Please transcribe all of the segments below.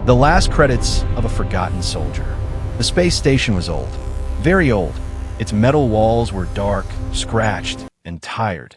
The last credits of a forgotten soldier. The space station was old, very old. Its metal walls were dark, scratched, and tired,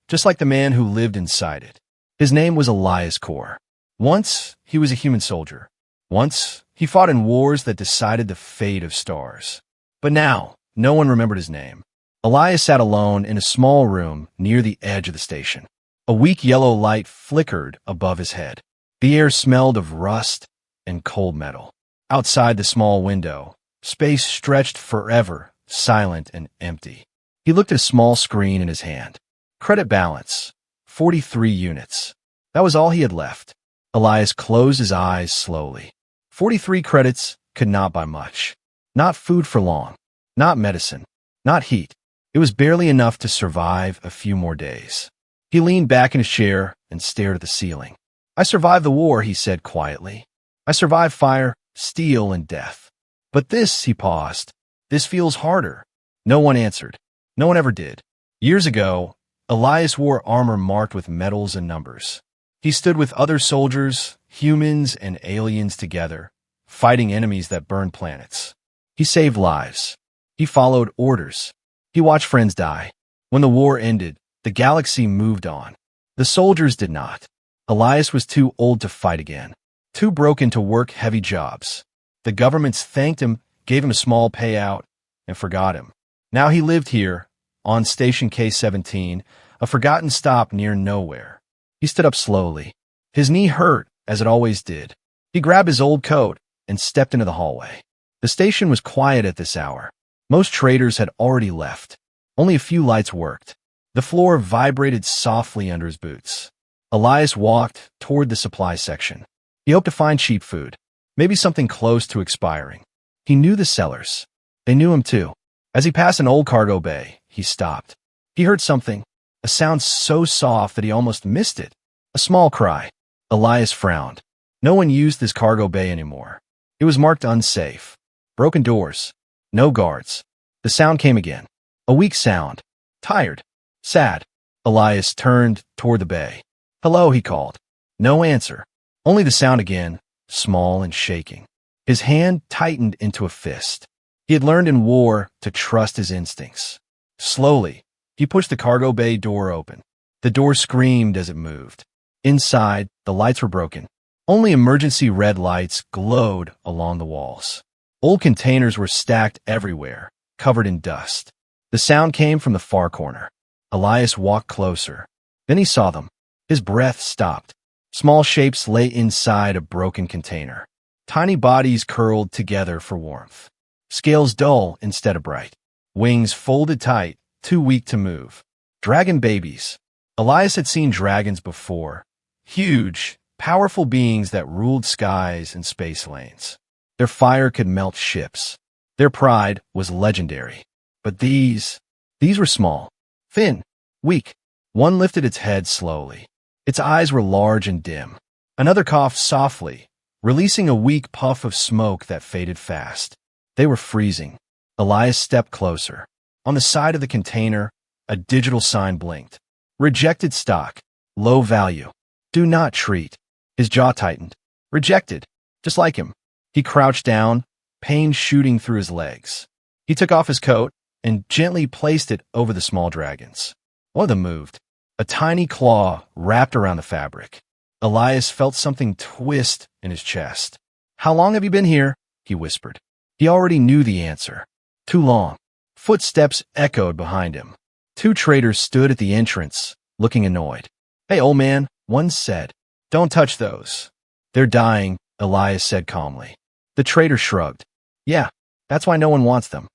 just like the man who lived inside it. His name was Elias Core. Once, he was a human soldier. Once, he fought in wars that decided the fate of stars. But now, no one remembered his name. Elias sat alone in a small room near the edge of the station. A weak yellow light flickered above his head. The air smelled of rust and cold metal. Outside the small window, space stretched forever, silent and empty. He looked at a small screen in his hand. Credit balance, 43 units. That was all he had left. Elias closed his eyes slowly. 43 credits could not buy much. Not food for long. Not medicine. Not heat. It was barely enough to survive a few more days. He leaned back in his chair and stared at the ceiling. I survived the war, he said quietly. I survived fire, steel, and death. But this, he paused, this feels harder. No one answered. No one ever did. Years ago, Elias wore armor marked with medals and numbers. He stood with other soldiers, humans and aliens together, fighting enemies that burned planets. He saved lives. He followed orders. He watched friends die. When the war ended, the galaxy moved on. The soldiers did not. Elias was too old to fight again, too broken to work heavy jobs. The governments thanked him, gave him a small payout, and forgot him. Now he lived here, on Station K-17, a forgotten stop near nowhere. He stood up slowly. His knee hurt, as it always did. He grabbed his old coat and stepped into the hallway. The station was quiet at this hour. Most traders had already left. Only a few lights worked. The floor vibrated softly under his boots. Elias walked toward the supply section. He hoped to find cheap food, maybe something close to expiring. He knew the sellers. They knew him too. As he passed an old cargo bay, he stopped. He heard something, a sound so soft that he almost missed it. A small cry. Elias frowned. No one used this cargo bay anymore. It was marked unsafe. Broken doors. No guards. The sound came again. A weak sound. Tired. Sad. Elias turned toward the bay. Hello, he called. No answer. Only the sound again, small and shaking. His hand tightened into a fist. He had learned in war to trust his instincts. Slowly, he pushed the cargo bay door open. The door screamed as it moved. Inside, the lights were broken. Only emergency red lights glowed along the walls. Old containers were stacked everywhere, covered in dust. The sound came from the far corner. Elias walked closer. Then he saw them. His breath stopped. Small shapes lay inside a broken container. Tiny bodies curled together for warmth. Scales dull instead of bright. Wings folded tight, too weak to move. Dragon babies. Elias had seen dragons before. Huge, powerful beings that ruled skies and space lanes. Their fire could melt ships. Their pride was legendary. But these were small, thin, weak. One lifted its head slowly. Its eyes were large and dim. Another coughed softly, releasing a weak puff of smoke that faded fast. They were freezing. Elias stepped closer. On the side of the container, a digital sign blinked. Rejected stock. Low value. Do not treat. His jaw tightened. Rejected. Just like him. He crouched down, pain shooting through his legs. He took off his coat and gently placed it over the small dragons. One of them moved. A tiny claw wrapped around the fabric. Elias felt something twist in his chest. How long have you been here? He whispered. He already knew the answer. Too long. Footsteps echoed behind him. Two traders stood at the entrance, looking annoyed. Hey, old man, one said. Don't touch those. They're dying, Elias said calmly. The trader shrugged. Yeah, that's why no one wants them.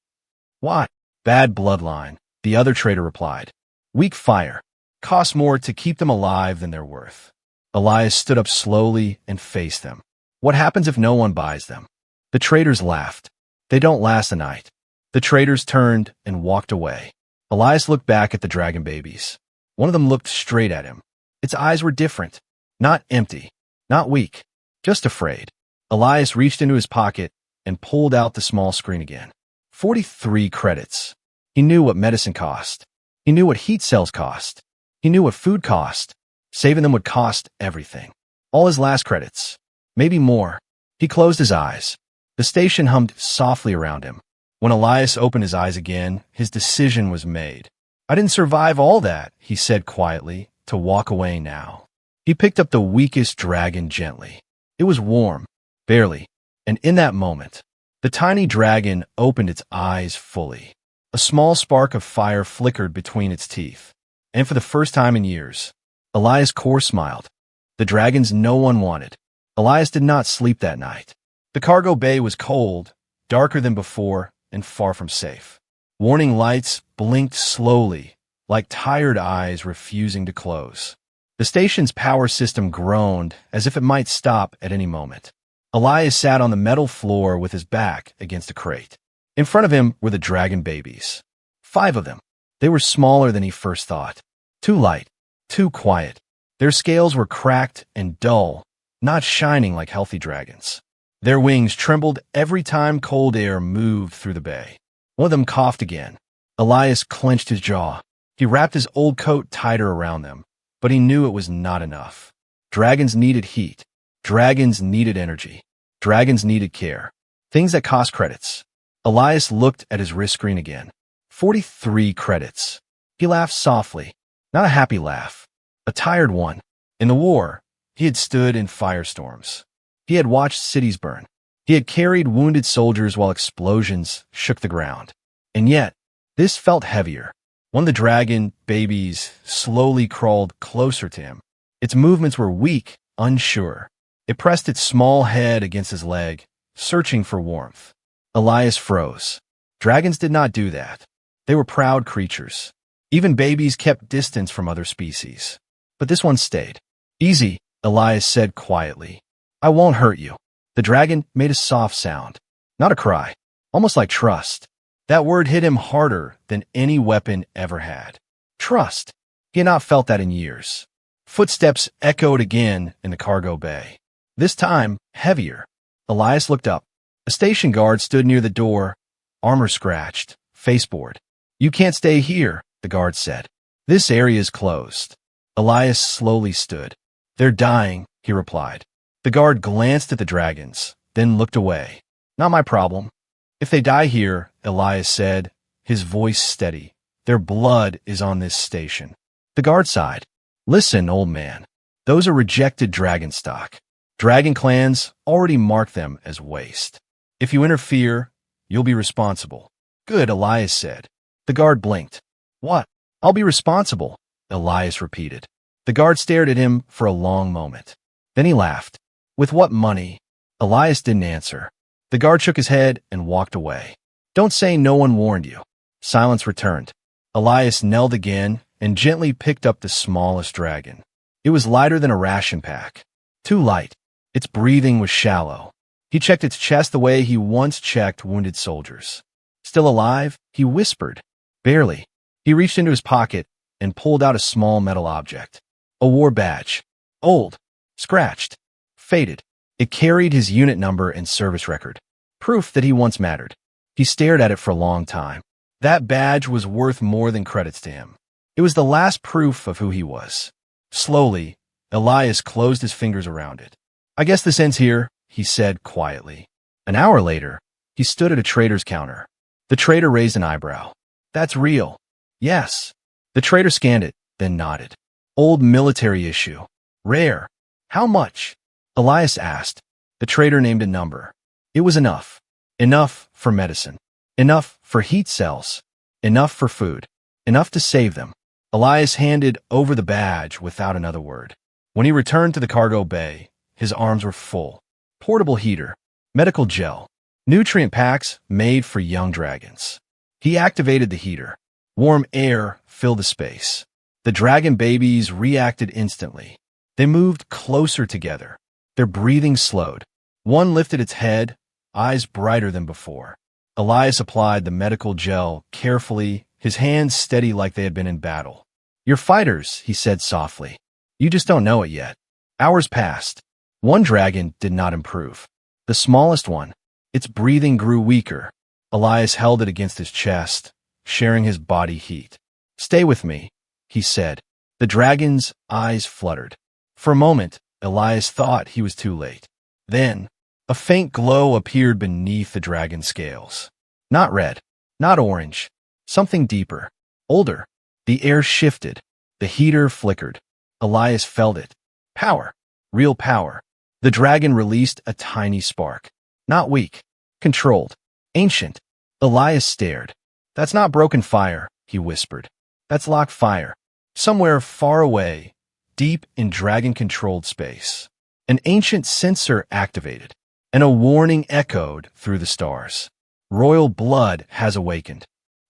Why? Bad bloodline, the other trader replied. Weak fire. Costs more to keep them alive than they're worth. Elias stood up slowly and faced them. What happens if no one buys them? The traders laughed. They don't last a night. The traders turned and walked away. Elias looked back at the dragon babies. One of them looked straight at him. Its eyes were different. Not empty. Not weak. Just afraid. Elias reached into his pocket and pulled out the small screen again. 43 credits. He knew what medicine cost. He knew what heat cells cost. He knew what food cost. Saving them would cost everything. All his last credits. Maybe more. He closed his eyes. The station hummed softly around him. When Elias opened his eyes again, his decision was made. I didn't survive all that, he said quietly, to walk away now. He picked up the weakest dragon gently. It was warm, barely, and in that moment, the tiny dragon opened its eyes fully. A small spark of fire flickered between its teeth, and for the first time in years, Elias Core smiled. The dragons no one wanted. Elias did not sleep that night. The cargo bay was cold, darker than before, and far from safe. Warning lights blinked slowly, like tired eyes refusing to close. The station's power system groaned as if it might stop at any moment. Elias sat on the metal floor with his back against a crate. In front of him were the dragon babies. 5 of them. They were smaller than he first thought. Too light, too quiet. Their scales were cracked and dull, not shining like healthy dragons. Their wings trembled every time cold air moved through the bay. One of them coughed again. Elias clenched his jaw. He wrapped his old coat tighter around them, but he knew it was not enough. Dragons needed heat. Dragons needed energy. Dragons needed care. Things that cost credits. Elias looked at his wrist screen again. 43 credits. He laughed softly. Not a happy laugh. A tired one. In the war, he had stood in firestorms. He had watched cities burn. He had carried wounded soldiers while explosions shook the ground. And yet, this felt heavier. One of the dragon babies slowly crawled closer to him. Its movements were weak, unsure. It pressed its small head against his leg, searching for warmth. Elias froze. Dragons did not do that. They were proud creatures. Even babies kept distance from other species. But this one stayed. Easy, Elias said quietly. I won't hurt you. The dragon made a soft sound. Not a cry. Almost like trust. That word hit him harder than any weapon ever had. Trust. He had not felt that in years. Footsteps echoed again in the cargo bay. This time, heavier. Elias looked up. A station guard stood near the door, armor scratched, face bored. You can't stay here, the guard said. This area is closed. Elias slowly stood. They're dying, he replied. The guard glanced at the dragons, then looked away. Not my problem. If they die here, Elias said, his voice steady, their blood is on this station. The guard sighed. Listen, old man. Those are rejected dragon stock. Dragon clans already mark them as waste. If you interfere, you'll be responsible. Good, Elias said. The guard blinked. What? I'll be responsible, Elias repeated. The guard stared at him for a long moment. Then he laughed. With what money? Elias didn't answer. The guard shook his head and walked away. Don't say no one warned you. Silence returned. Elias knelt again and gently picked up the smallest dragon. It was lighter than a ration pack. Too light. Its breathing was shallow. He checked its chest the way he once checked wounded soldiers. Still alive? He whispered. Barely. He reached into his pocket and pulled out a small metal object. A war badge. Old. Scratched. Faded. It carried his unit number and service record. Proof that he once mattered. He stared at it for a long time. That badge was worth more than credits to him. It was the last proof of who he was. Slowly, Elias closed his fingers around it. I guess this ends here, he said quietly. An hour later, he stood at a trader's counter. The trader raised an eyebrow. That's real. Yes. The trader scanned it, then nodded. Old military issue. Rare. How much? Elias asked. The trader named a number. It was enough. Enough for medicine. Enough for heat cells. Enough for food. Enough to save them. Elias handed over the badge without another word. When he returned to the cargo bay, his arms were full. Portable heater. Medical gel. Nutrient packs made for young dragons. He activated the heater. Warm air filled the space. The dragon babies reacted instantly. They moved closer together. Their breathing slowed. One lifted its head, eyes brighter than before. Elias applied the medical gel carefully, his hands steady like they had been in battle. You're fighters, he said softly. You just don't know it yet. Hours passed. One dragon did not improve. The smallest one. Its breathing grew weaker. Elias held it against his chest, sharing his body heat. Stay with me, he said. The dragon's eyes fluttered. For a moment, Elias thought he was too late. Then, A faint glow appeared beneath the dragon's scales. Not red, not orange, something deeper, older. The air shifted. The heater flickered. Elias felt it. Power. Real power. The dragon released a tiny spark. Not weak. Controlled. Ancient. Elias stared. That's not broken fire, he whispered. That's locked fire. Somewhere far away, deep in dragon-controlled space. An ancient sensor activated, and a warning echoed through the stars. Royal blood has awakened.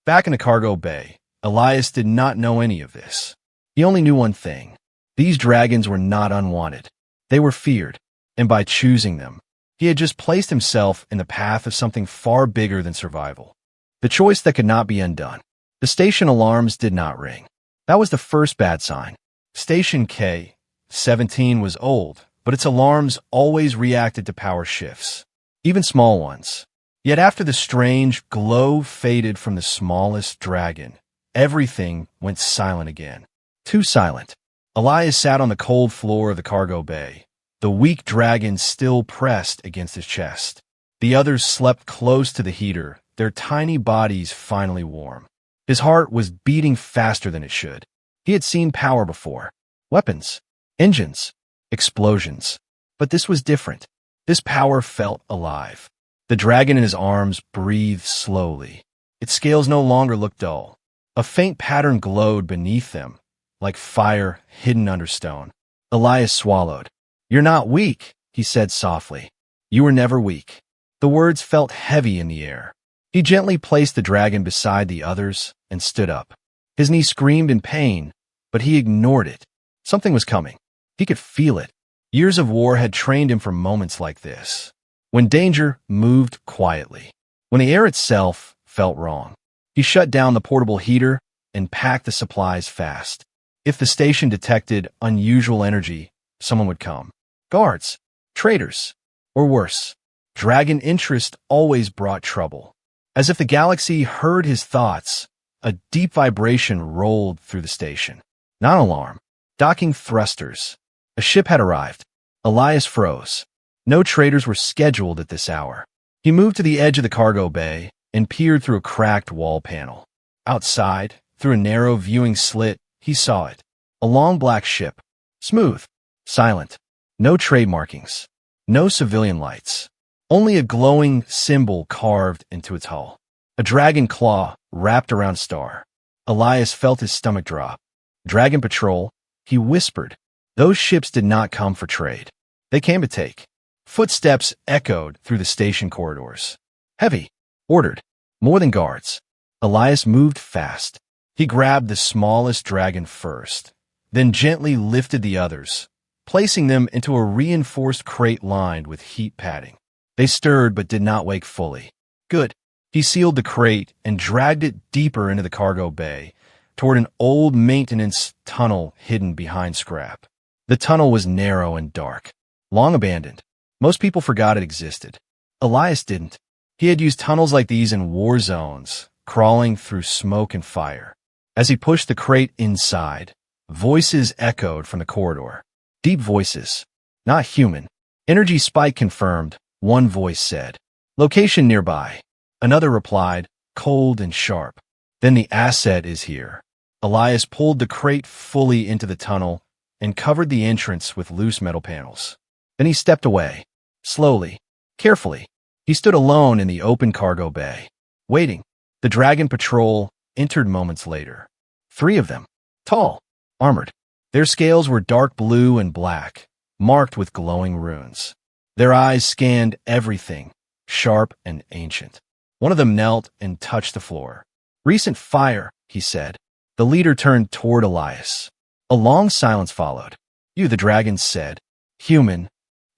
Back in the cargo bay, Elias did not know any of this. He only knew one thing. These dragons were not unwanted. They were feared, and by choosing them, he had just placed himself in the path of something far bigger than survival. The choice that could not be undone. The station alarms did not ring. That was the first bad sign. Station K-17 was old, but its alarms always reacted to power shifts, even small ones. Yet after the strange glow faded from the smallest dragon, everything went silent again. Too silent. Elias sat on the cold floor of the cargo bay. The weak dragon still pressed against his chest. The others slept close to the heater, their tiny bodies finally warm. His heart was beating faster than it should. He had seen power before. Weapons, engines, explosions. But this was different. This power felt alive. The dragon in his arms breathed slowly. Its scales no longer looked dull. A faint pattern glowed beneath them, like fire hidden under stone. Elias swallowed. You're not weak, he said softly. You were never weak. The words felt heavy in the air. He gently placed the dragon beside the others and stood up. His knee screamed in pain, but he ignored it. Something was coming. He could feel it. Years of war had trained him for moments like this, when danger moved quietly, when the air itself felt wrong. He shut down the portable heater and packed the supplies fast. If the station detected unusual energy, someone would come. Guards, traitors, or worse. Dragon interest always brought trouble. As if the galaxy heard his thoughts, a deep vibration rolled through the station. Not an alarm. Docking thrusters. A ship had arrived. Elias froze. No traitors were scheduled at this hour. He moved to the edge of the cargo bay and peered through a cracked wall panel. Outside, through a narrow viewing slit, he saw it. A long black ship. Smooth. Silent. No trade markings. No civilian lights. Only a glowing symbol carved into its hull. A dragon claw wrapped around a star. Elias felt his stomach drop. Dragon Patrol, he whispered. Those ships did not come for trade. They came to take. Footsteps echoed through the station corridors. Heavy. Ordered. More than guards. Elias moved fast. He grabbed the smallest dragon first, then gently lifted the others, placing them into a reinforced crate lined with heat padding. They stirred but did not wake fully. Good. He sealed the crate and dragged it deeper into the cargo bay, toward an old maintenance tunnel hidden behind scrap. The tunnel was narrow and dark, long abandoned. Most people forgot it existed. Elias didn't. He had used tunnels like these in war zones, crawling through smoke and fire. As he pushed the crate inside, voices echoed from the corridor. Deep voices. Not human. Energy spike confirmed, one voice said. Location nearby. Another replied, cold and sharp. Then the asset is here. Elias pulled the crate fully into the tunnel and covered the entrance with loose metal panels. Then he stepped away. Slowly, carefully. He stood alone in the open cargo bay, waiting. The Dragon Patrol entered moments later. 3 of them. Tall. Armored. Their scales were dark blue and black, marked with glowing runes. Their eyes scanned everything, sharp and ancient. One of them knelt and touched the floor. Recent fire, he said. The leader turned toward Elias. A long silence followed. You, the dragon said. Human.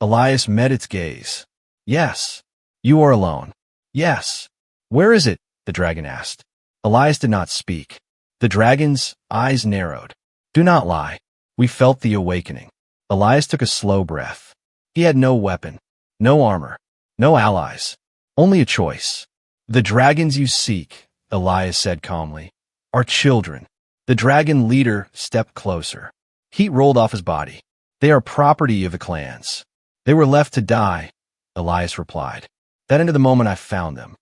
Elias met its gaze. Yes. You are alone. Yes. Where is it? The dragon asked. Elias did not speak. The dragon's eyes narrowed. Do not lie. We felt the awakening. Elias took a slow breath. He had no weapon, no armor, no allies, only a choice. The dragons you seek, Elias said calmly, are children. The dragon leader stepped closer. Heat rolled off his body. They are property of the clans. They were left to die. Elias replied. That ended the moment I found them.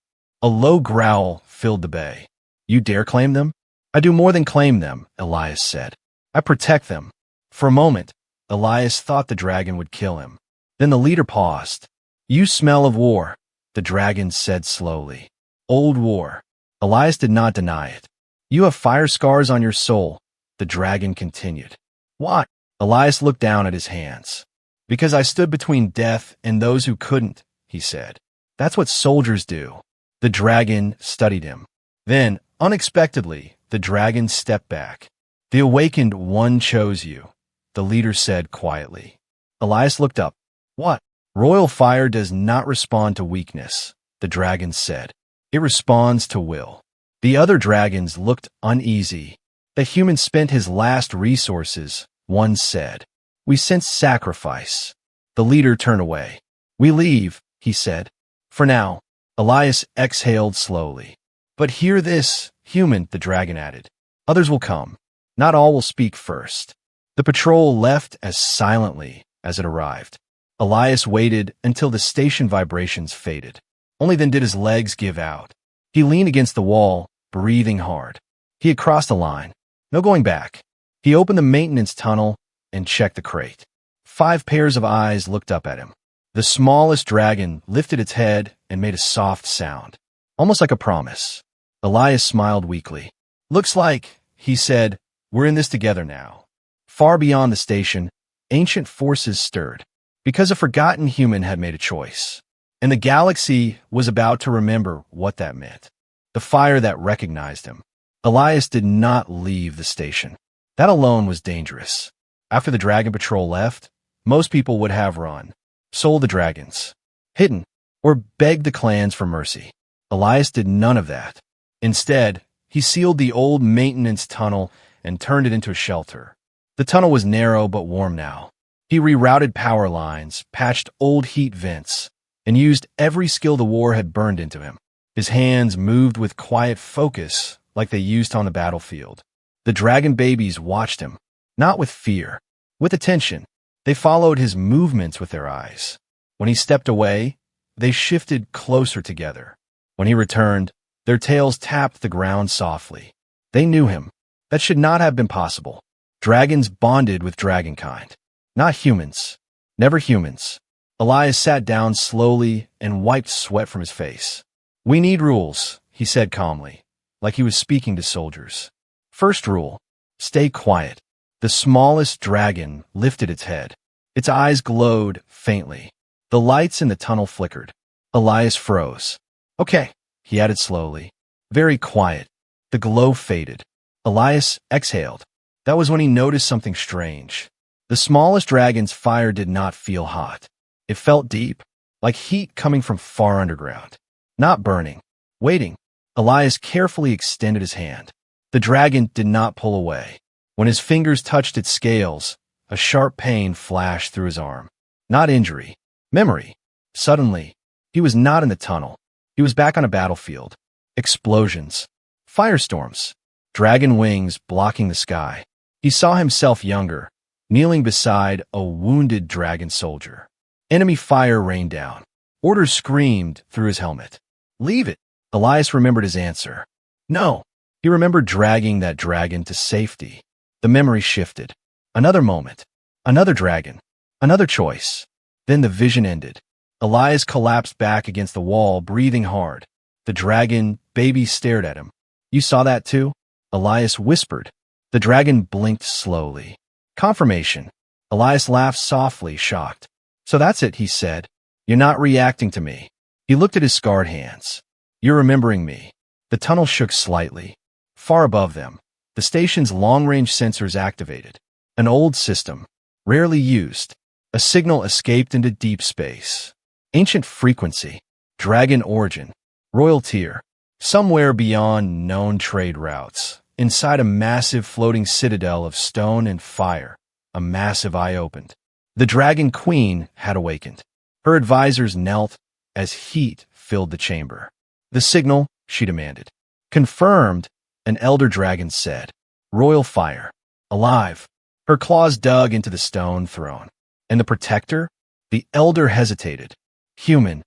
A low growl filled the bay. You dare claim them? I do more than claim them, Elias said. I protect them. For a moment, Elias thought the dragon would kill him. Then the leader paused. You smell of war, the dragon said slowly. Old war. Elias did not deny it. You have fire scars on your soul, the dragon continued. Why? Elias looked down at his hands. Because I stood between death and those who couldn't, he said. That's what soldiers do. The dragon studied him. Then, unexpectedly, the dragon stepped back. The awakened one chose you, the leader said quietly. Elias looked up. What? Royal fire does not respond to weakness, the dragon said. It responds to will. The other dragons looked uneasy. The human spent his last resources, one said. We sense sacrifice. The leader turned away. We leave, he said. For now. Elias exhaled slowly. But hear this, human, the dragon added. Others will come. Not all will speak first. The patrol left as silently as it arrived. Elias waited until the station vibrations faded. Only then did his legs give out. He leaned against the wall, breathing hard. He had crossed the line. No going back. He opened the maintenance tunnel and checked the crate. 5 pairs of eyes looked up at him. The smallest dragon lifted its head and made a soft sound, almost like a promise. Elias smiled weakly. Looks like, he said, we're in this together now. Far beyond the station, ancient forces stirred, because a forgotten human had made a choice. And the galaxy was about to remember what that meant. The fire that recognized him. Elias did not leave the station. That alone was dangerous. After the Dragon Patrol left, most people would have run, sold the dragons, hidden, or begged the clans for mercy. Elias did none of that. Instead, he sealed the old maintenance tunnel and turned it into a shelter. The tunnel was narrow but warm now. He rerouted power lines, patched old heat vents, and used every skill the war had burned into him. His hands moved with quiet focus like they used on the battlefield. The dragon babies watched him, not with fear, with attention. They followed his movements with their eyes. When he stepped away, they shifted closer together. When he returned, their tails tapped the ground softly. They knew him. That should not have been possible. Dragons bonded with dragonkind. Not humans. Never humans. Elias sat down slowly and wiped sweat from his face. We need rules, he said calmly, like he was speaking to soldiers. First rule, stay quiet. The smallest dragon lifted its head. Its eyes glowed faintly. The lights in the tunnel flickered. Elias froze. Okay, he added slowly. Very quiet. The glow faded. Elias exhaled. That was when he noticed something strange. The smallest dragon's fire did not feel hot. It felt deep, like heat coming from far underground. Not burning. Waiting. Elias carefully extended his hand. The dragon did not pull away. When his fingers touched its scales, a sharp pain flashed through his arm. Not injury. Memory. Suddenly, he was not in the tunnel. He was back on a battlefield. Explosions. Firestorms. Dragon wings blocking the sky. He saw himself younger, kneeling beside a wounded dragon soldier. Enemy fire rained down. Orders screamed through his helmet. Leave it. Elias remembered his answer. No. He remembered dragging that dragon to safety. The memory shifted. Another moment. Another dragon. Another choice. Then the vision ended. Elias collapsed back against the wall, breathing hard. The dragon baby stared at him. You saw that too? Elias whispered. The dragon blinked slowly. Confirmation. Elias laughed softly, shocked. So that's it, he said. You're not reacting to me. He looked at his scarred hands. You're remembering me. The tunnel shook slightly. Far above them, the station's long-range sensors activated. An old system, rarely used. A signal escaped into deep space. Ancient frequency. Dragon origin. Royal tier. Somewhere beyond known trade routes. Inside a massive floating citadel of stone and fire, a massive eye opened. The Dragon Queen had awakened. Her advisors knelt as heat filled the chamber. The signal, she demanded. Confirmed, an elder dragon said. Royal fire. Alive. Her claws dug into the stone throne. And the protector? The elder hesitated. Human.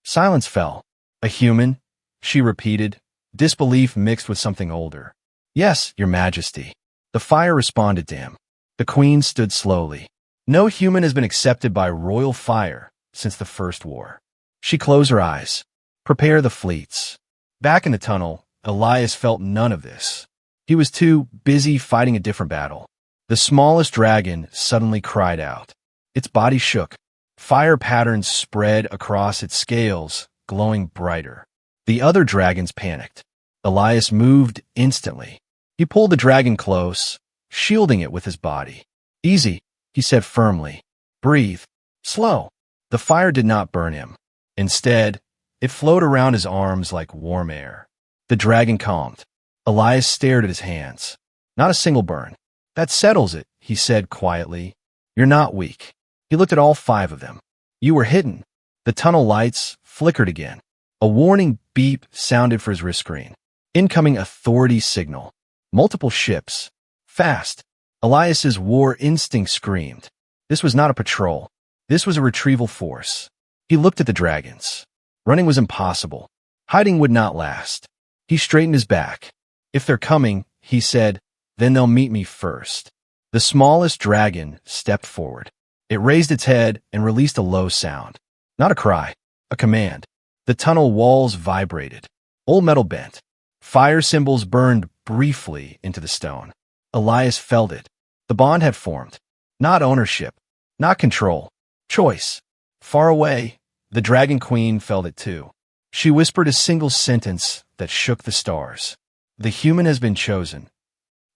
Silence fell. A human? She repeated, disbelief mixed with something older. Yes, Your Majesty. The fire responded to him. The queen stood slowly. No human has been accepted by royal fire since the First War. She closed her eyes. Prepare the fleets. Back in the tunnel, Elias felt none of this. He was too busy fighting a different battle. The smallest dragon suddenly cried out. Its body shook. Fire patterns spread across its scales, glowing brighter. The other dragons panicked. Elias moved instantly. He pulled the dragon close, shielding it with his body. Easy, he said firmly. Breathe. Slow. The fire did not burn him. Instead, it flowed around his arms like warm air. The dragon calmed. Elias stared at his hands. Not a single burn. That settles it, he said quietly. You're not weak. He looked at all 5 of them. You were hidden. The tunnel lights flickered again. A warning beep sounded for his wrist screen. Incoming authority signal. Multiple ships. Fast. Elias's war instinct screamed. This was not a patrol. This was a retrieval force. He looked at the dragons. Running was impossible. Hiding would not last. He straightened his back. If they're coming, he said, then they'll meet me first. The smallest dragon stepped forward. It raised its head and released a low sound. Not a cry, a command. The tunnel walls vibrated. Old metal bent. Fire symbols burned briefly into the stone. Elias felt it. The bond had formed. Not ownership. Not control. Choice. Far away, the Dragon Queen felt it too. She whispered a single sentence that shook the stars. The human has been chosen.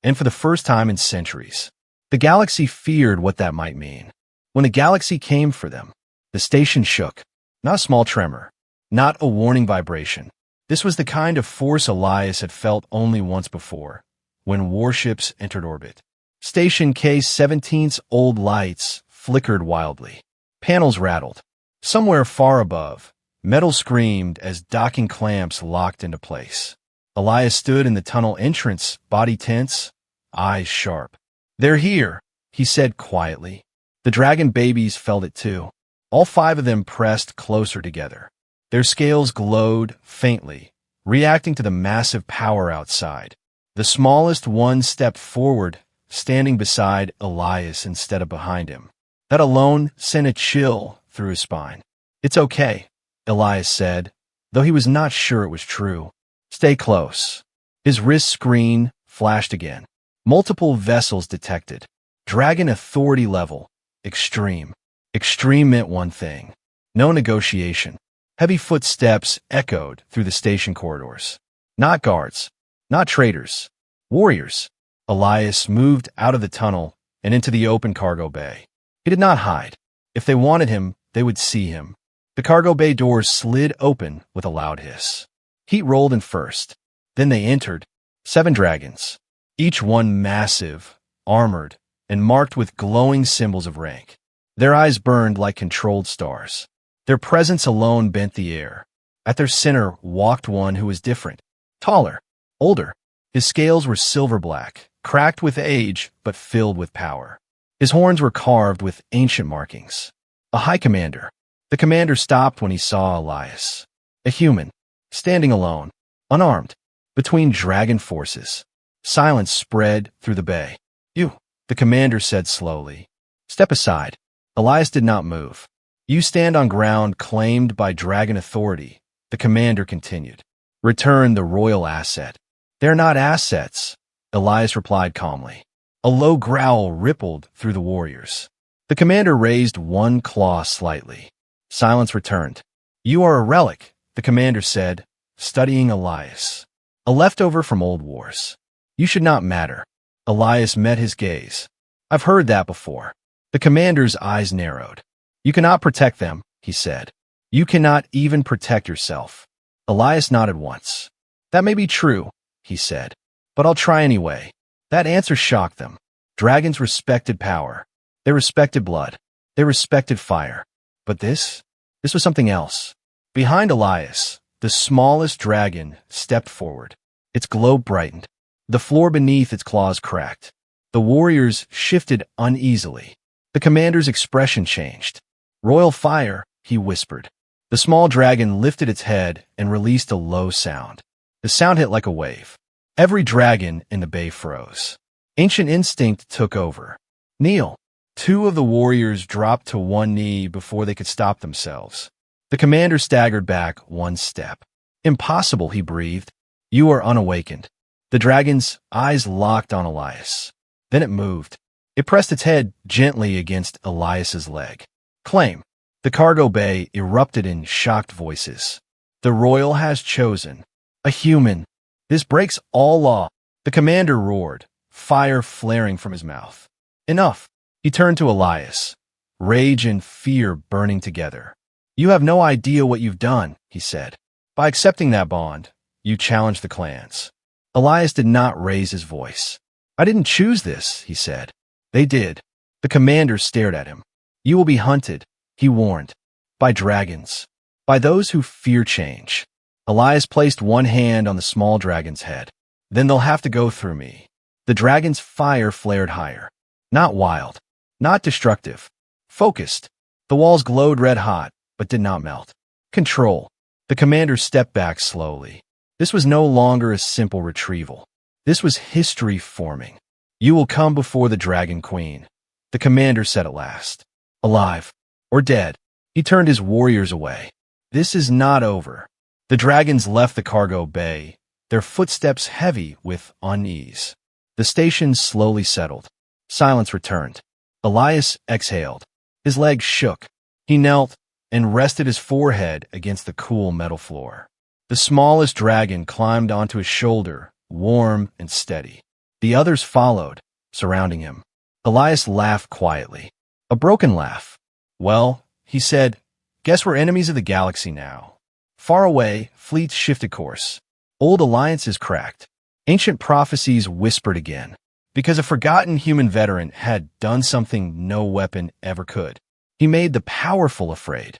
And for the first time in centuries. The galaxy feared what that might mean. When the galaxy came for them, the station shook. Not a small tremor. Not a warning vibration. This was the kind of force Elias had felt only once before, when warships entered orbit. Station K-17's old lights flickered wildly. Panels rattled. Somewhere far above, metal screamed as docking clamps locked into place. Elias stood in the tunnel entrance, body tense, eyes sharp. They're here, he said quietly. The dragon babies felt it too. All 5 of them pressed closer together. Their scales glowed faintly, reacting to the massive power outside. The smallest one stepped forward, standing beside Elias instead of behind him. That alone sent a chill through his spine. It's okay, Elias said, though he was not sure it was true. Stay close. His wrist screen flashed again. Multiple vessels detected. Dragon authority level. Extreme. Extreme meant one thing. No negotiation. Heavy footsteps echoed through the station corridors. Not guards. Not traitors. Warriors. Elias moved out of the tunnel and into the open cargo bay. He did not hide. If they wanted him, they would see him. The cargo bay doors slid open with a loud hiss. Heat rolled in first. Then they entered. 7 dragons. Each one massive, armored, and marked with glowing symbols of rank. Their eyes burned like controlled stars. Their presence alone bent the air. At their center walked one who was different. Taller. Older. His scales were silver black, cracked with age, but filled with power. His horns were carved with ancient markings. A high commander. The commander stopped when he saw Elias. A human, standing alone, unarmed, between dragon forces. Silence spread through the bay. You, the commander said slowly. Step aside. Elias did not move. You stand on ground claimed by dragon authority, the commander continued. Return the royal asset. They're not assets, Elias replied calmly. A low growl rippled through the warriors. The commander raised one claw slightly. Silence returned. You are a relic, the commander said, studying Elias. A leftover from old wars. You should not matter. Elias met his gaze. I've heard that before. The commander's eyes narrowed. You cannot protect them, he said. You cannot even protect yourself. Elias nodded once. That may be true, he said, but I'll try anyway. That answer shocked them. Dragons respected power. They respected blood. They respected fire. But this was something else. Behind Elias, the smallest dragon stepped forward. Its globe brightened. The floor beneath its claws cracked. The warriors shifted uneasily. The commander's expression changed. Royal fire, he whispered. The small dragon lifted its head and released a low sound. The sound hit like a wave. Every dragon in the bay froze. Ancient instinct took over. Kneel. Two of the warriors dropped to one knee before they could stop themselves. The commander staggered back one step. Impossible, he breathed. You are unawakened. The dragon's eyes locked on Elias. Then it moved. It pressed its head gently against Elias's leg. Claim. The cargo bay erupted in shocked voices. The royal has chosen. A human. This breaks all law. The commander roared, fire flaring from his mouth. Enough. He turned to Elias, rage and fear burning together. You have no idea what you've done, he said. By accepting that bond, you challenged the clans. Elias did not raise his voice. I didn't choose this, he said. They did. The commander stared at him. You will be hunted, he warned, by dragons, by those who fear change. Elias placed one hand on the small dragon's head. Then they'll have to go through me. The dragon's fire flared higher. Not wild. Not destructive. Focused. The walls glowed red hot, but did not melt. Control. The commander stepped back slowly. This was no longer a simple retrieval. This was history forming. You will come before the Dragon Queen, the commander said at last. Alive. Or dead. He turned his warriors away. This is not over. The dragons left the cargo bay, their footsteps heavy with unease. The station slowly settled. Silence returned. Elias exhaled. His legs shook. He knelt and rested his forehead against the cool metal floor. The smallest dragon climbed onto his shoulder, warm and steady. The others followed, surrounding him. Elias laughed quietly. A broken laugh. Well, he said, guess we're enemies of the galaxy now. Far away, fleets shifted course. Old alliances cracked. Ancient prophecies whispered again. Because a forgotten human veteran had done something no weapon ever could. He made the powerful afraid.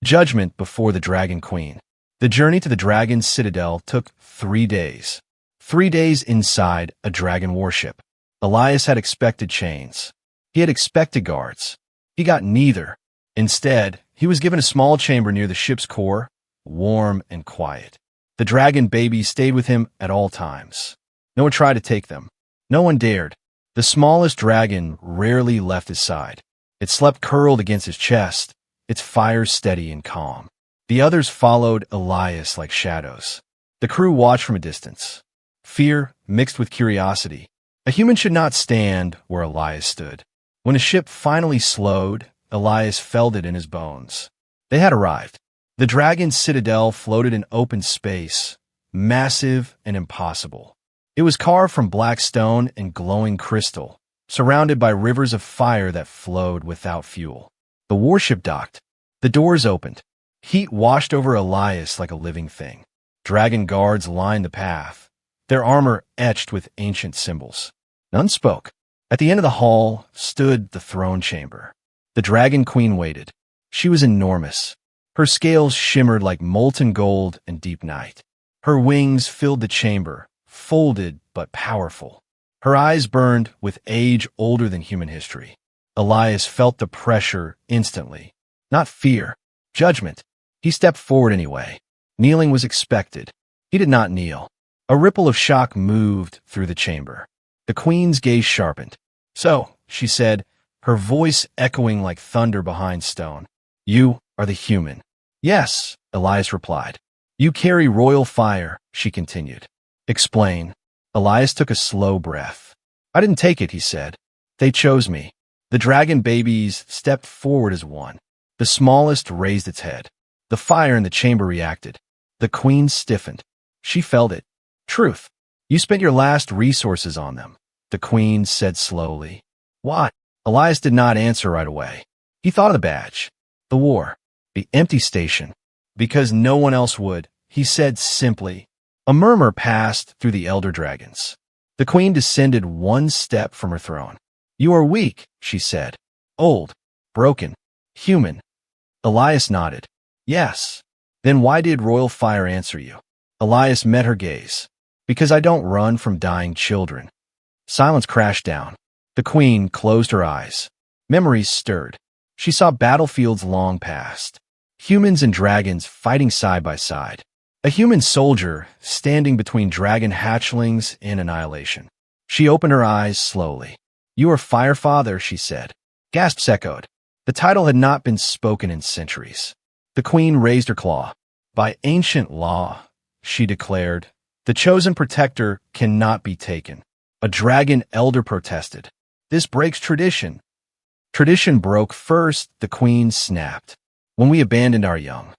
Judgment before the Dragon Queen. The journey to the dragon's citadel took 3 days. 3 days inside a dragon warship. Elias had expected chains. He had expected guards. He got neither. Instead, he was given a small chamber near the ship's core, warm and quiet. The dragon babies stayed with him at all times. No one tried to take them. No one dared. The smallest dragon rarely left his side. It slept curled against his chest, its fire steady and calm. The others followed Elias like shadows. The crew watched from a distance. Fear mixed with curiosity. A human should not stand where Elias stood. When a ship finally slowed, Elias felt it in his bones. They had arrived. The dragon's citadel floated in open space, massive and impossible. It was carved from black stone and glowing crystal, surrounded by rivers of fire that flowed without fuel. The warship docked. The doors opened. Heat washed over Elias like a living thing. Dragon guards lined the path, their armor etched with ancient symbols. None spoke. At the end of the hall stood the throne chamber. The Dragon Queen waited. She was enormous. Her scales shimmered like molten gold in deep night. Her wings filled the chamber, folded but powerful. Her eyes burned with age older than human history. Elias felt the pressure instantly. Not fear, judgment. He stepped forward anyway. Kneeling was expected. He did not kneel. A ripple of shock moved through the chamber. The queen's gaze sharpened. So, she said, her voice echoing like thunder behind stone. You are the human. Yes, Elias replied. You carry royal fire, she continued. Explain. Elias took a slow breath. I didn't take it, he said. They chose me. The dragon babies stepped forward as one. The smallest raised its head. The fire in the chamber reacted. The queen stiffened. She felt it. Truth. You spent your last resources on them, the queen said slowly. Why? Elias did not answer right away. He thought of the badge, the war, the empty station. Because no one else would, he said simply. A murmur passed through the elder dragons. The queen descended one step from her throne. You are weak, she said. Old, broken, human. Elias nodded. Yes. Then why did royal fire answer you? Elias met her gaze. Because I don't run from dying children. Silence crashed down. The queen closed her eyes. Memories stirred. She saw battlefields long past. Humans and dragons fighting side by side. A human soldier standing between dragon hatchlings in annihilation. She opened her eyes slowly. "You are Firefather," she said. Gasps echoed. The title had not been spoken in centuries. The queen raised her claw. "By ancient law," she declared, "the chosen protector cannot be taken." A dragon elder protested. "This breaks tradition." "Tradition broke first," the queen snapped, "when we abandoned our young."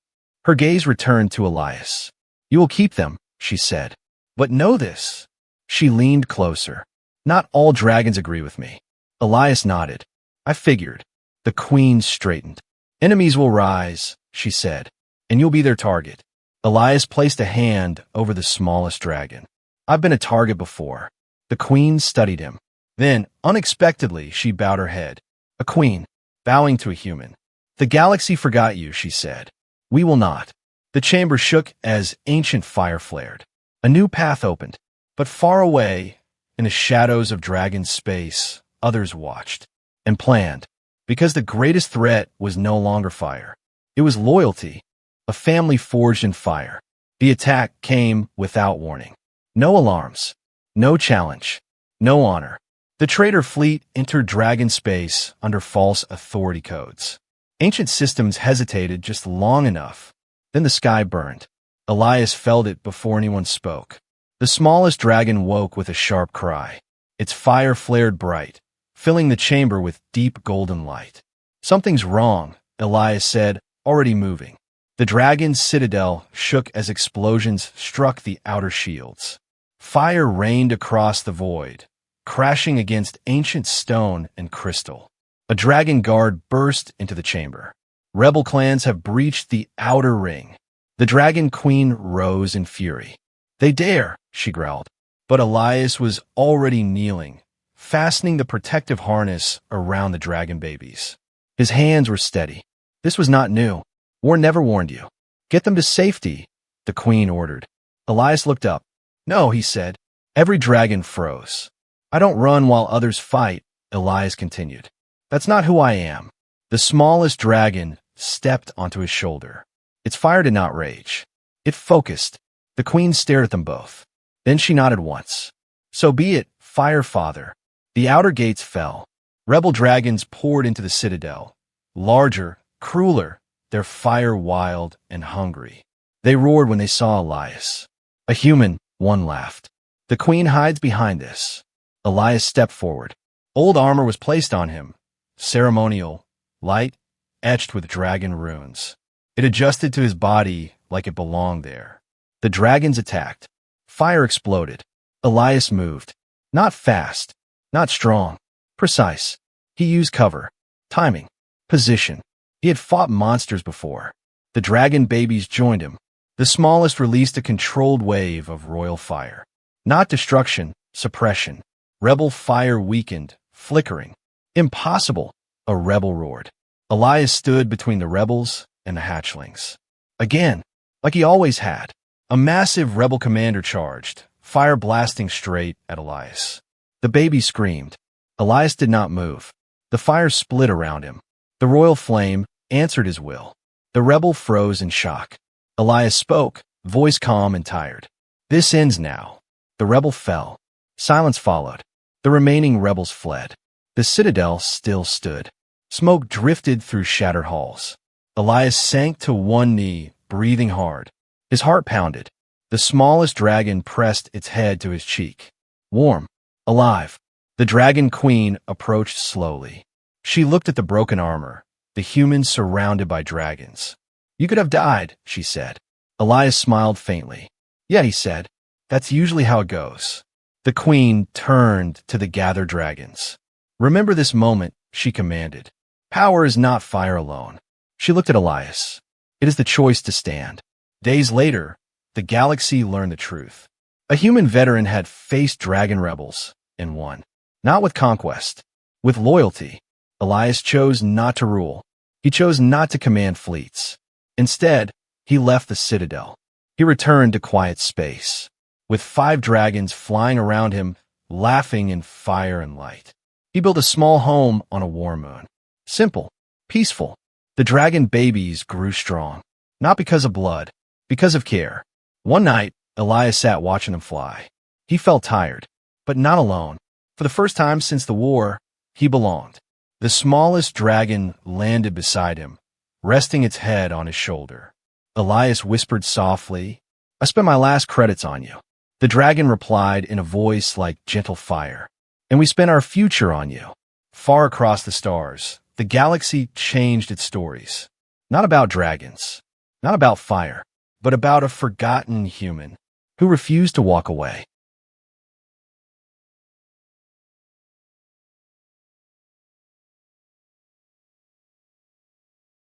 Her gaze returned to Elias. "You will keep them," she said. "But know this." She leaned closer. "Not all dragons agree with me." Elias nodded. "I figured." The queen straightened. "Enemies will rise," she said, "and you'll be their target." Elias placed a hand over the smallest dragon. "I've been a target before." The queen studied him. Then, unexpectedly, she bowed her head. A queen, bowing to a human. "The galaxy forgot you," she said. "We will not." The chamber shook as ancient fire flared. A new path opened. But far away, in the shadows of dragon space, others watched and planned. Because the greatest threat was no longer fire. It was loyalty, a family forged in fire. The attack came without warning. No alarms, no challenge, no honor. The traitor fleet entered dragon space under false authority codes. Ancient systems hesitated just long enough. Then the sky burned. Elias felt it before anyone spoke. The smallest dragon woke with a sharp cry. Its fire flared bright, filling the chamber with deep golden light. "Something's wrong," Elias said, already moving. The dragon's citadel shook as explosions struck the outer shields. Fire rained across the void, crashing against ancient stone and crystal. A dragon guard burst into the chamber. "Rebel clans have breached the outer ring." The dragon queen rose in fury. "They dare," she growled. But Elias was already kneeling, fastening the protective harness around the dragon babies. His hands were steady. This was not new. War never warned you. "Get them to safety," the queen ordered. Elias looked up. "No," he said. Every dragon froze. "I don't run while others fight," Elias continued. "That's not who I am." The smallest dragon stepped onto his shoulder. Its fire did not rage. It focused. The queen stared at them both. Then she nodded once. "So be it, Firefather." The outer gates fell. Rebel dragons poured into the citadel. Larger, crueler, their fire wild and hungry. They roared when they saw Elias. "A human," one laughed. "The queen hides behind this." Elias stepped forward. Old armor was placed on him. Ceremonial, light, etched with dragon runes. It adjusted to his body like it belonged there. The dragons attacked. Fire exploded. Elias moved. Not fast, not strong, precise. He used cover, timing, position. He had fought monsters before. The dragon babies joined him. The smallest released a controlled wave of royal fire. Not destruction, suppression. Rebel fire weakened, flickering. "Impossible," a rebel roared. Elias stood between the rebels and the hatchlings. Again, like he always had, a massive rebel commander charged, fire blasting straight at Elias. The baby screamed. Elias did not move. The fire split around him. The royal flame answered his will. The rebel froze in shock. Elias spoke, voice calm and tired. "This ends now." The rebel fell. Silence followed. The remaining rebels fled. The citadel still stood. Smoke drifted through shattered halls. Elias sank to one knee, breathing hard. His heart pounded. The smallest dragon pressed its head to his cheek. Warm, alive. The dragon queen approached slowly. She looked at the broken armor, the humans surrounded by dragons. "You could have died," she said. Elias smiled faintly. "Yeah," he said. "That's usually how it goes." The queen turned to the gathered dragons. "Remember this moment," she commanded. "Power is not fire alone." She looked at Elias. "It is the choice to stand." Days later, the galaxy learned the truth. A human veteran had faced dragon rebels and won. Not with conquest, with loyalty. Elias chose not to rule. He chose not to command fleets. Instead, he left the citadel. He returned to quiet space, with 5 dragons flying around him, laughing in fire and light. He built a small home on a war moon. Simple, peaceful, The dragon babies grew strong, not because of blood, because of care. One night, Elias sat watching them fly. He felt tired, but not alone. For the first time since the war, he belonged. The smallest dragon landed beside him, resting its head on his shoulder. Elias whispered softly, "I spent my last credits on you." The dragon replied in a voice like gentle fire, "And we spent our future on you." Far across the stars, the galaxy changed its stories. Not about dragons, not about fire, but about a forgotten human who refused to walk away.